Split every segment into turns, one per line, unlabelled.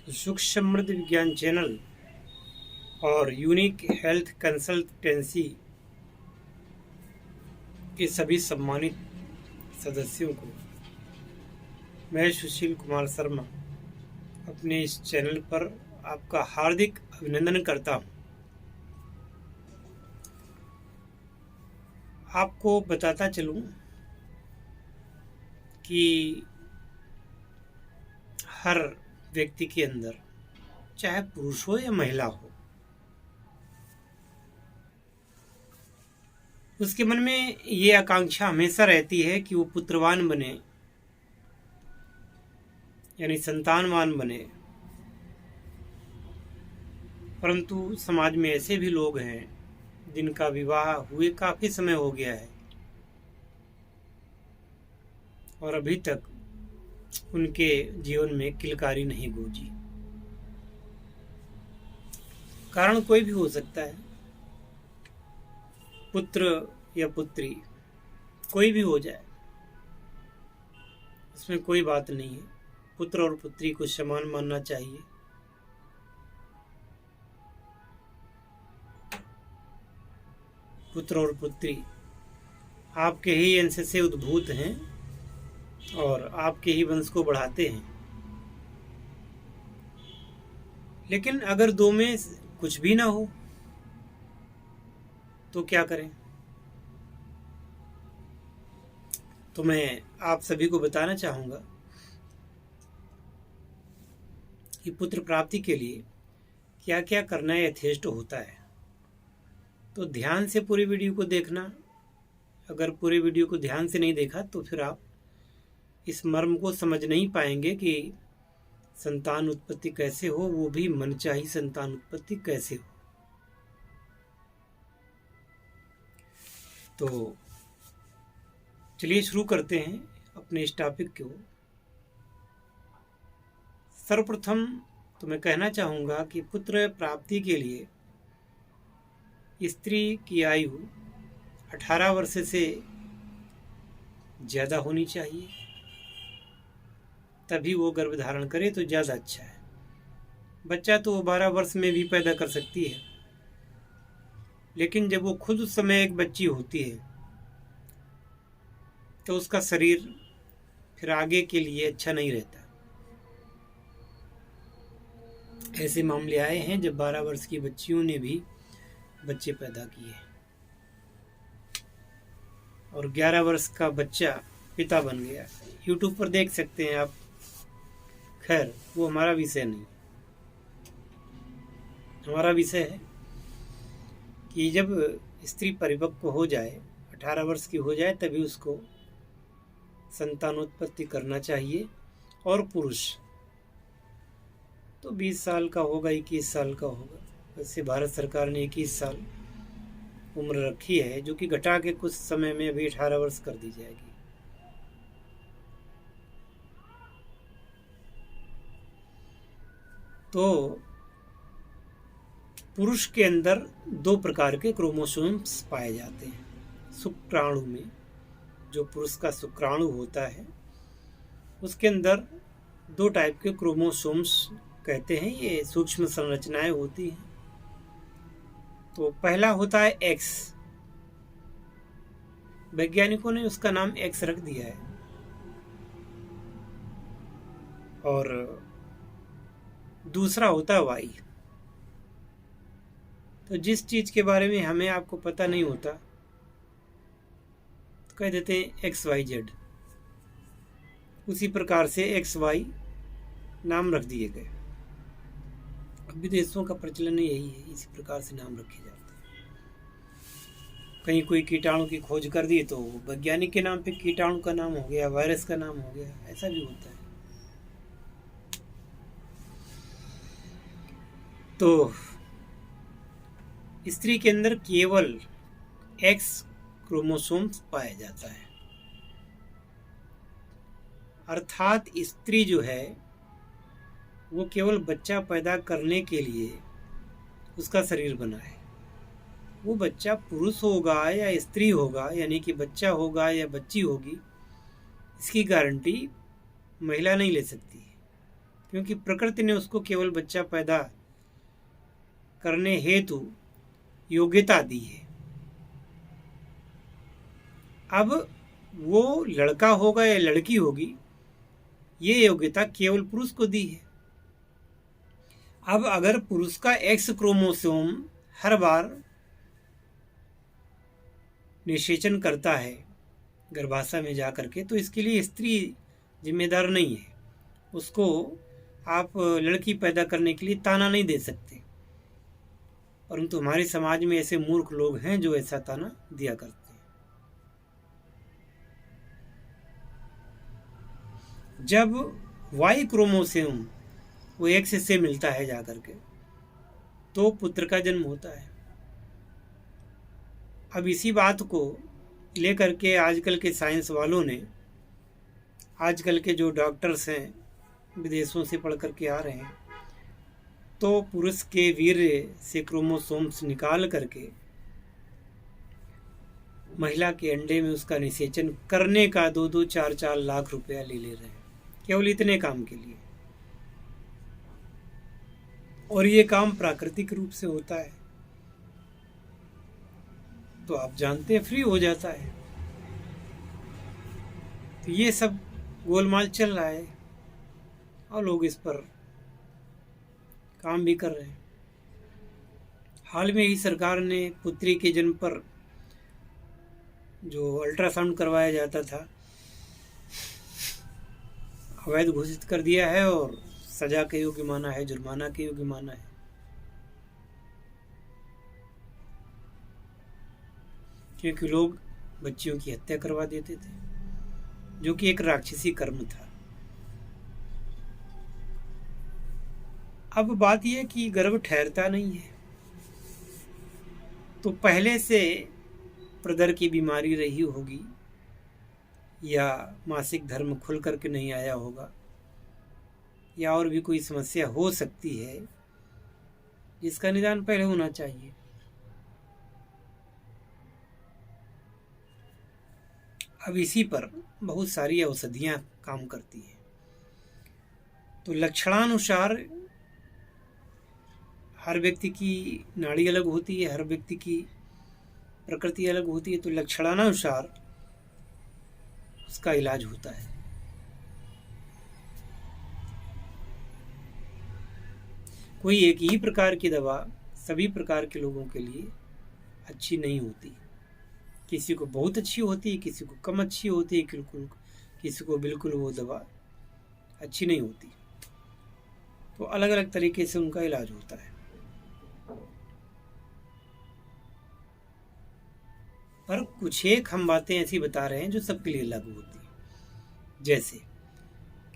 तो सुख समृद्ध विज्ञान चैनल और यूनिक हेल्थ कंसल्टेंसी के सभी सम्मानित सदस्यों को मैं सुशील कुमार शर्मा अपने इस चैनल पर आपका हार्दिक अभिनंदन करता हूं। आपको बताता चलूं कि हर व्यक्ति के अंदर, चाहे पुरुष हो या महिला हो, उसके मन में ये आकांक्षा हमेशा रहती है कि वो पुत्रवान बने, यानी संतानवान बने। परंतु समाज में ऐसे भी लोग हैं जिनका विवाह हुए काफी समय हो गया है और अभी तक उनके जीवन में किलकारी नहीं गूंजी। कारण कोई भी हो सकता है, पुत्र या पुत्री कोई भी हो जाए, उसमें कोई बात नहीं है। पुत्र और पुत्री को समान मानना चाहिए। पुत्र और पुत्री आपके ही अंश से उद्भूत हैं और आपके ही वंश को बढ़ाते हैं। लेकिन अगर दो में कुछ भी ना हो तो क्या करें? तो मैं आप सभी को बताना चाहूंगा कि पुत्र प्राप्ति के लिए क्या क्या करना यथेष्ट होता है। तो ध्यान से पूरी वीडियो को देखना। अगर पूरी वीडियो को ध्यान से नहीं देखा तो फिर आप इस मर्म को समझ नहीं पाएंगे कि संतान उत्पत्ति कैसे हो, वो भी मनचाही संतान उत्पत्ति कैसे हो। तो चलिए शुरू करते हैं अपने इस टॉपिक को। सर्वप्रथम तो मैं कहना चाहूंगा कि पुत्र प्राप्ति के लिए स्त्री की आयु 18 वर्ष से ज्यादा होनी चाहिए, तभी वो गर्भ धारण करे तो ज्यादा अच्छा है। बच्चा तो वो 12 वर्ष में भी पैदा कर सकती है, लेकिन जब वो खुद उस समय एक बच्ची होती है तो उसका शरीर फिर आगे के लिए अच्छा नहीं रहता। ऐसे मामले आए हैं जब 12 वर्ष की बच्चियों ने भी बच्चे पैदा किए और 11 वर्ष का बच्चा पिता बन गया। YouTube पर देख सकते हैं आप। खैर, वो हमारा विषय नहीं। हमारा विषय है कि जब स्त्री परिपक्व हो जाए, 18 वर्ष की हो जाए, तभी उसको संतानोत्पत्ति करना चाहिए। और पुरुष तो 20 साल का होगा, 21 साल का होगा। वैसे भारत सरकार ने 21 साल उम्र रखी है, जो कि घटा के कुछ समय में अभी 18 वर्ष कर दी जाएगी। तो पुरुष के अंदर 2 प्रकार के क्रोमोसोम्स पाए जाते हैं। शुक्राणु में जो पुरुष का शुक्राणु होता है, उसके अंदर 2 टाइप के क्रोमोसोम्स कहते हैं, ये सूक्ष्म संरचनाएं होती हैं। तो पहला होता है एक्स। वैज्ञानिकों ने उसका नाम एक्स रख दिया है। और दूसरा होता है वाई। तो जिस चीज के बारे में हमें आपको पता नहीं होता तो कह देते हैं एक्स वाई जेड। उसी प्रकार से एक्स वाई नाम रख दिए गए। विदेशों का प्रचलन यही है, इसी प्रकार से नाम रखे जाते हैं। कहीं कोई कीटाणु की खोज कर दी तो वैज्ञानिक के नाम पे कीटाणु का नाम हो गया, वायरस का नाम हो गया। ऐसा भी होता है। तो स्त्री के अंदर केवल एक्स क्रोमोसोम्स पाया जाता है। अर्थात स्त्री जो है वो केवल बच्चा पैदा करने के लिए उसका शरीर बना है। वो बच्चा पुरुष होगा या स्त्री होगा, यानी कि बच्चा होगा या बच्ची होगी, इसकी गारंटी महिला नहीं ले सकती है। क्योंकि प्रकृति ने उसको केवल बच्चा पैदा करने हेतु योग्यता दी है। अब वो लड़का होगा या लड़की होगी, ये योग्यता केवल पुरुष को दी है। अब अगर पुरुष का एक्स क्रोमोसोम हर बार निषेचन करता है गर्भाशय में जा करके, तो इसके लिए स्त्री जिम्मेदार नहीं है। उसको आप लड़की पैदा करने के लिए ताना नहीं दे सकते, परंतु हमारे समाज में ऐसे मूर्ख लोग हैं जो ऐसा ताना दिया करते हैं। जब वाई क्रोमोसोम वो एक्स से मिलता है जाकर के, तो पुत्र का जन्म होता है। अब इसी बात को लेकर के आजकल के साइंस वालों ने, आजकल के जो डॉक्टर्स हैं विदेशों से पढ़ करके आ रहे हैं, तो पुरुष के वीर्य से क्रोमोसोम्स निकाल करके महिला के अंडे में उसका निषेचन करने का 2-2, 4-4 लाख रुपया ले रहे हैं केवल इतने काम के लिए। और ये काम प्राकृतिक रूप से होता है, तो आप जानते हैं फ्री हो जाता है। तो ये सब गोलमाल चल रहा है और लोग इस पर काम भी कर रहे हैं। हाल में ही सरकार ने पुत्री के जन्म पर जो अल्ट्रासाउंड करवाया जाता था अवैध घोषित कर दिया है और सजा के योग्य माना है, जुर्माना के योग्य माना है। क्योंकि लोग बच्चियों की हत्या करवा देते थे, जो कि एक राक्षसी कर्म था। अब बात यह कि गर्भ ठहरता नहीं है, तो पहले से प्रदर की बीमारी रही होगी या मासिक धर्म खुल करके नहीं आया होगा या और भी कोई समस्या हो सकती है जिसका निदान पहले होना चाहिए। अब इसी पर बहुत सारी औषधियां काम करती हैं। तो लक्षणानुसार हर व्यक्ति की नाड़ी अलग होती है, हर व्यक्ति की प्रकृति अलग होती है, तो लक्षणानुसार उसका इलाज होता है। कोई एक ही प्रकार की दवा सभी प्रकार के लोगों के लिए अच्छी नहीं होती। किसी को बहुत अच्छी होती है, किसी को कम अच्छी होती है, किसी को बिल्कुल वो दवा अच्छी नहीं होती। तो अलग अलग तरीके से उनका इलाज होता है। पर कुछ एक हम बातें ऐसी बता रहे हैं जो सबके लिए लागू होती है। जैसे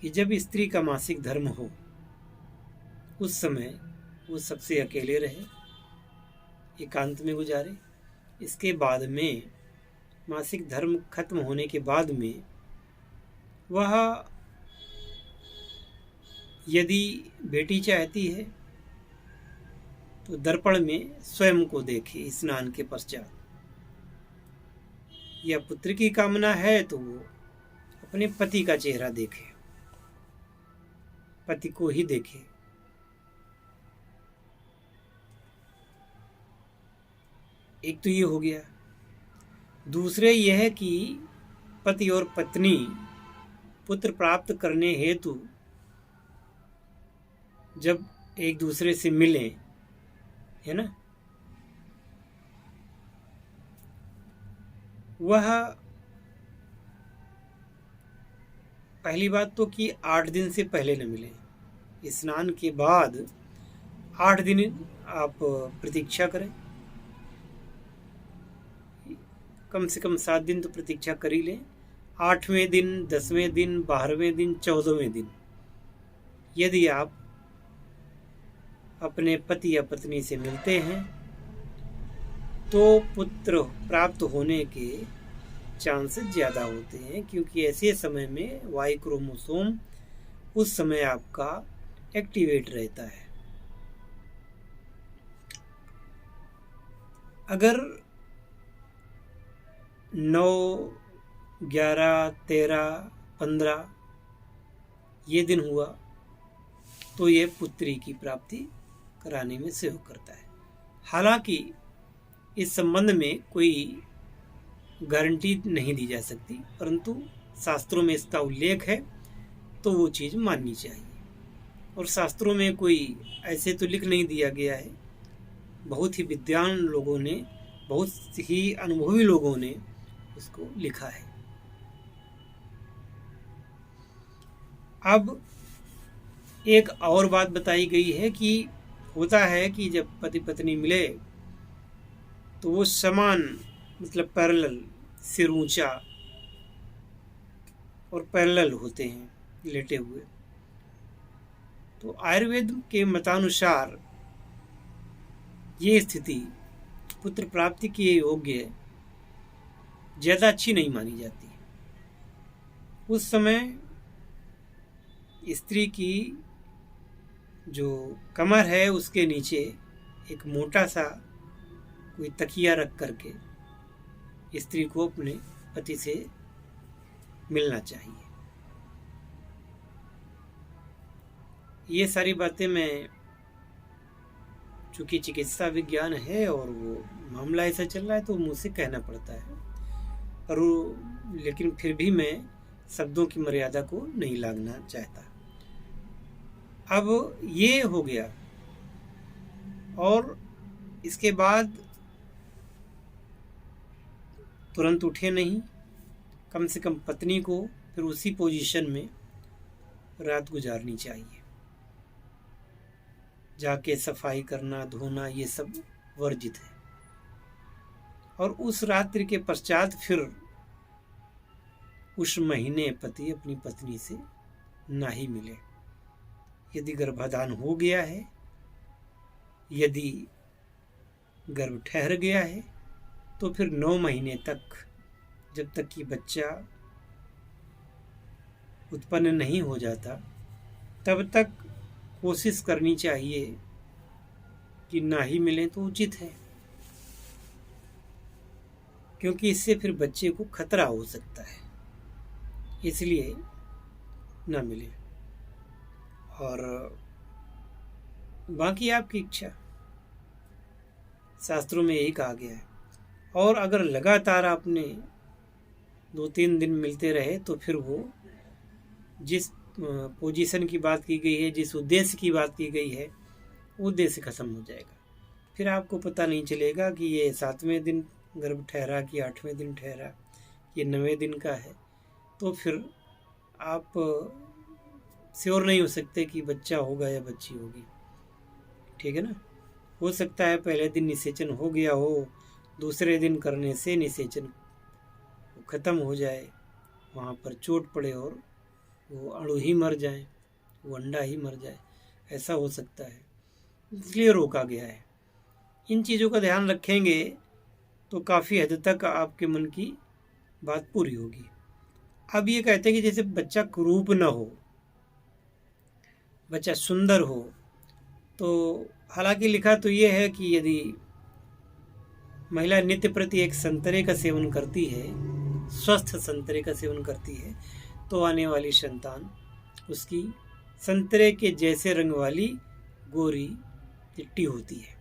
कि जब स्त्री का मासिक धर्म हो, उस समय वो सबसे अकेले रहे, एकांत में गुजारे। इसके बाद में मासिक धर्म खत्म होने के बाद में वह यदि बेटी चाहती है तो दर्पण में स्वयं को देखे स्नान के पश्चात, या पुत्र की कामना है तो वो अपने पति का चेहरा देखे, पति को ही देखे। एक तो ये हो गया। दूसरे यह है कि पति और पत्नी पुत्र प्राप्त करने हेतु जब एक दूसरे से मिलें, है ना, वह पहली बात तो कि 8 दिन से पहले न मिले। स्नान के बाद 8 दिन आप प्रतीक्षा करें, कम से कम 7 दिन तो प्रतीक्षा कर ही लें। 8वें दिन, 10वें दिन, 12वें दिन, 14वें दिन यदि आप अपने पति या पत्नी से मिलते हैं तो पुत्र प्राप्त होने के चांसेस ज़्यादा होते हैं, क्योंकि ऐसे समय में वाई क्रोमोसोम उस समय आपका एक्टिवेट रहता है। अगर 9, 11, 13, 15 ये दिन हुआ तो ये पुत्री की प्राप्ति कराने में सहयोग करता है। हालांकि इस संबंध में कोई गारंटी नहीं दी जा सकती, परंतु शास्त्रों में इसका उल्लेख है तो वो चीज़ माननी चाहिए। और शास्त्रों में कोई ऐसे तो लिख नहीं दिया गया है, बहुत ही विद्वान लोगों ने, बहुत ही अनुभवी लोगों ने उसको लिखा है। अब एक और बात बताई गई है कि होता है कि जब पति पत्नी मिले तो वो समान, मतलब पैरेलल, सिर ऊंचा और पैरेलल होते हैं लेटे हुए। तो आयुर्वेद के मतानुसार ये स्थिति पुत्र प्राप्ति के योग्य ज़्यादा अच्छी नहीं मानी जाती। उस समय स्त्री की जो कमर है उसके नीचे एक मोटा सा कोई तकिया रख करके स्त्री को अपने पति से मिलना चाहिए। ये सारी बातें मैं, चूँकि चिकित्सा विज्ञान है और वो मामला ऐसा चल रहा है तो मुझसे कहना पड़ता है, और लेकिन फिर भी मैं शब्दों की मर्यादा को नहीं लांघना चाहता। अब ये हो गया, और इसके बाद तुरंत उठे नहीं, कम से कम पत्नी को फिर उसी पोजीशन में रात गुजारनी चाहिए। जाके सफाई करना, धोना, ये सब वर्जित है। और उस रात्रि के पश्चात फिर उस महीने पति अपनी पत्नी से ना ही मिले। यदि गर्भाधान हो गया है, यदि गर्भ ठहर गया है, तो फिर 9 महीने तक, जब तक कि बच्चा उत्पन्न नहीं हो जाता, तब तक कोशिश करनी चाहिए कि ना ही मिले तो उचित है, क्योंकि इससे फिर बच्चे को खतरा हो सकता है, इसलिए ना मिले। और बाकी आपकी इच्छा, शास्त्रों में यही कहा गया है। और अगर लगातार आपने 2-3 दिन मिलते रहे तो फिर वो जिस पोजीशन की बात की गई है, जिस उद्देश्य की बात की गई है, वो उद्देश्य खत्म हो जाएगा। फिर आपको पता नहीं चलेगा कि ये 7वें दिन गर्भ ठहरा कि 8वें दिन ठहरा, ये 9वें दिन का है। तो फिर आप श्योर नहीं हो सकते कि बच्चा होगा या बच्ची होगी, ठीक है ना। हो सकता है पहले दिन निषेचन हो गया हो, दूसरे दिन करने से निषेचन ख़त्म हो जाए, वहाँ पर चोट पड़े और वो अणु ही मर जाए, वो अंडा ही मर जाए, ऐसा हो सकता है, इसलिए रोका गया है। इन चीज़ों का ध्यान रखेंगे तो काफ़ी हद तक आपके मन की बात पूरी होगी। अब ये कहते हैं कि जैसे बच्चा कुरूप न हो, बच्चा सुंदर हो, तो हालांकि लिखा तो ये है कि यदि महिला नित्य प्रति एक संतरे का सेवन करती है, स्वस्थ संतरे का सेवन करती है, तो आने वाली संतान उसकी संतरे के जैसे रंग वाली गोरी चिट्टी होती है।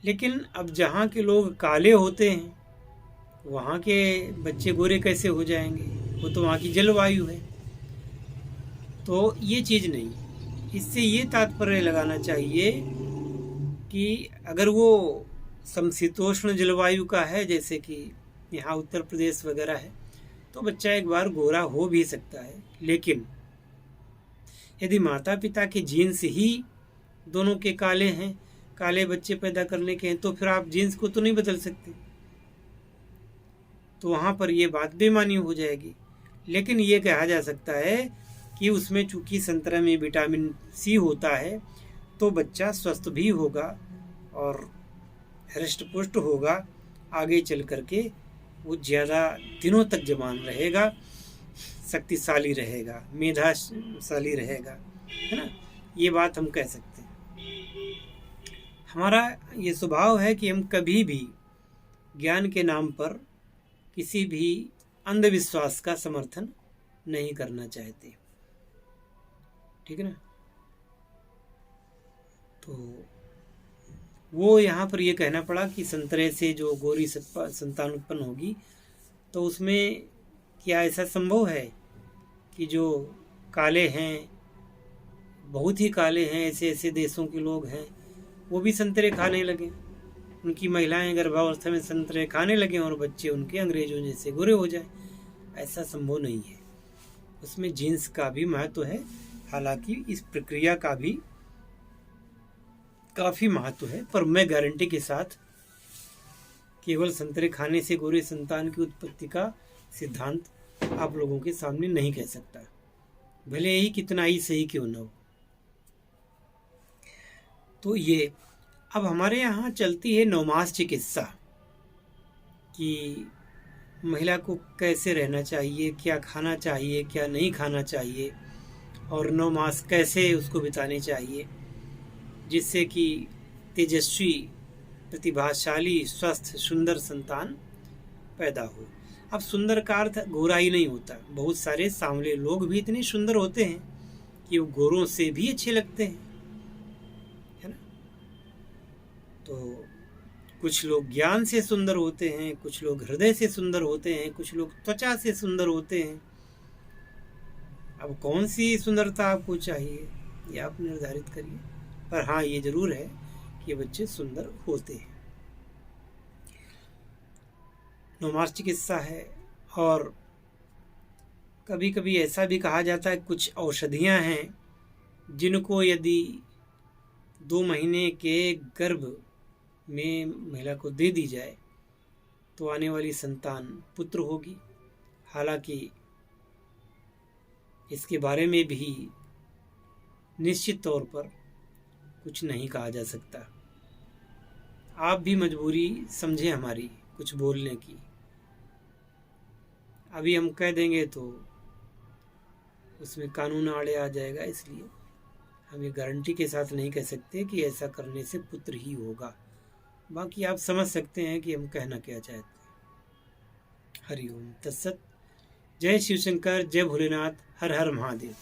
लेकिन अब जहाँ के लोग काले होते हैं, वहाँ के बच्चे गोरे कैसे हो जाएंगे? वो तो वहाँ की जलवायु है। तो ये चीज़ नहीं, इससे ये तात्पर्य लगाना चाहिए कि अगर वो समशीतोष्ण जलवायु का है, जैसे कि यहाँ उत्तर प्रदेश वगैरह है, तो बच्चा एक बार गोरा हो भी सकता है। लेकिन यदि माता पिता के जीन्स ही दोनों के काले हैं, काले बच्चे पैदा करने के हैं, तो फिर आप जीन्स को तो नहीं बदल सकते, तो वहाँ पर ये बात बेमानी हो जाएगी। लेकिन ये कहा जा सकता है कि उसमें चूंकि संतरा में विटामिन सी होता है, तो बच्चा स्वस्थ भी होगा और हृष्ट पुष्ट होगा, आगे चल करके वो ज़्यादा दिनों तक जवान रहेगा, शक्तिशाली रहेगा, मेधाशाली रहेगा, है ना। ये बात हम कह सकते हैं। हमारा ये स्वभाव है कि हम कभी भी ज्ञान के नाम पर किसी भी अंधविश्वास का समर्थन नहीं करना चाहते, ठीक है ना। तो वो यहाँ पर ये कहना पड़ा कि संतरे से जो गोरी संतान उत्पन्न होगी, तो उसमें क्या ऐसा संभव है कि जो काले हैं, बहुत ही काले हैं, ऐसे ऐसे देशों के लोग हैं, वो भी संतरे खाने लगे, उनकी महिलाएं गर्भावस्था में संतरे खाने लगे और बच्चे उनके अंग्रेजों जैसे गोरे हो जाए? ऐसा संभव नहीं है। उसमें जीन्स का भी महत्व है, हालांकि इस प्रक्रिया का भी काफ़ी महत्व है, पर मैं गारंटी के साथ केवल संतरे खाने से गोरे संतान की उत्पत्ति का सिद्धांत आप लोगों के सामने नहीं कह सकता, भले ही कितना ही सही क्यों न हो। तो ये अब हमारे यहाँ चलती है 9 मास चिकित्सा कि महिला को कैसे रहना चाहिए, क्या खाना चाहिए, क्या नहीं खाना चाहिए, और 9 मास कैसे उसको बिताने चाहिए जिससे कि तेजस्वी, प्रतिभाशाली, स्वस्थ, सुंदर संतान पैदा हो। अब सुंदर का अर्थ गोरा ही नहीं होता, बहुत सारे सांवले लोग भी इतने सुंदर होते हैं कि वो गोरों से भी अच्छे लगते हैं, है ना। तो कुछ लोग ज्ञान से सुंदर होते हैं, कुछ लोग हृदय से सुंदर होते हैं, कुछ लोग त्वचा से सुंदर होते हैं। अब कौन सी सुंदरता आपको चाहिए ये आप निर्धारित करिए, पर हाँ ये जरूर है कि ये बच्चे सुंदर होते हैं। 9 मास चिकित्सा है, और कभी कभी ऐसा भी कहा जाता है कुछ औषधियां हैं जिनको यदि 2 महीने के गर्भ में महिला को दे दी जाए तो आने वाली संतान पुत्र होगी। हालांकि इसके बारे में भी निश्चित तौर पर कुछ नहीं कहा जा सकता। आप भी मजबूरी समझें हमारी कुछ बोलने की। अभी हम कह देंगे तो उसमें कानून आड़े आ जाएगा, इसलिए हम ये गारंटी के साथ नहीं कह सकते कि ऐसा करने से पुत्र ही होगा। बाकी आप समझ सकते हैं कि हम कहना क्या चाहते हैं। हरिओम तत्सत। जय शिव शंकर, जय भोलेनाथ, हर हर महादेव।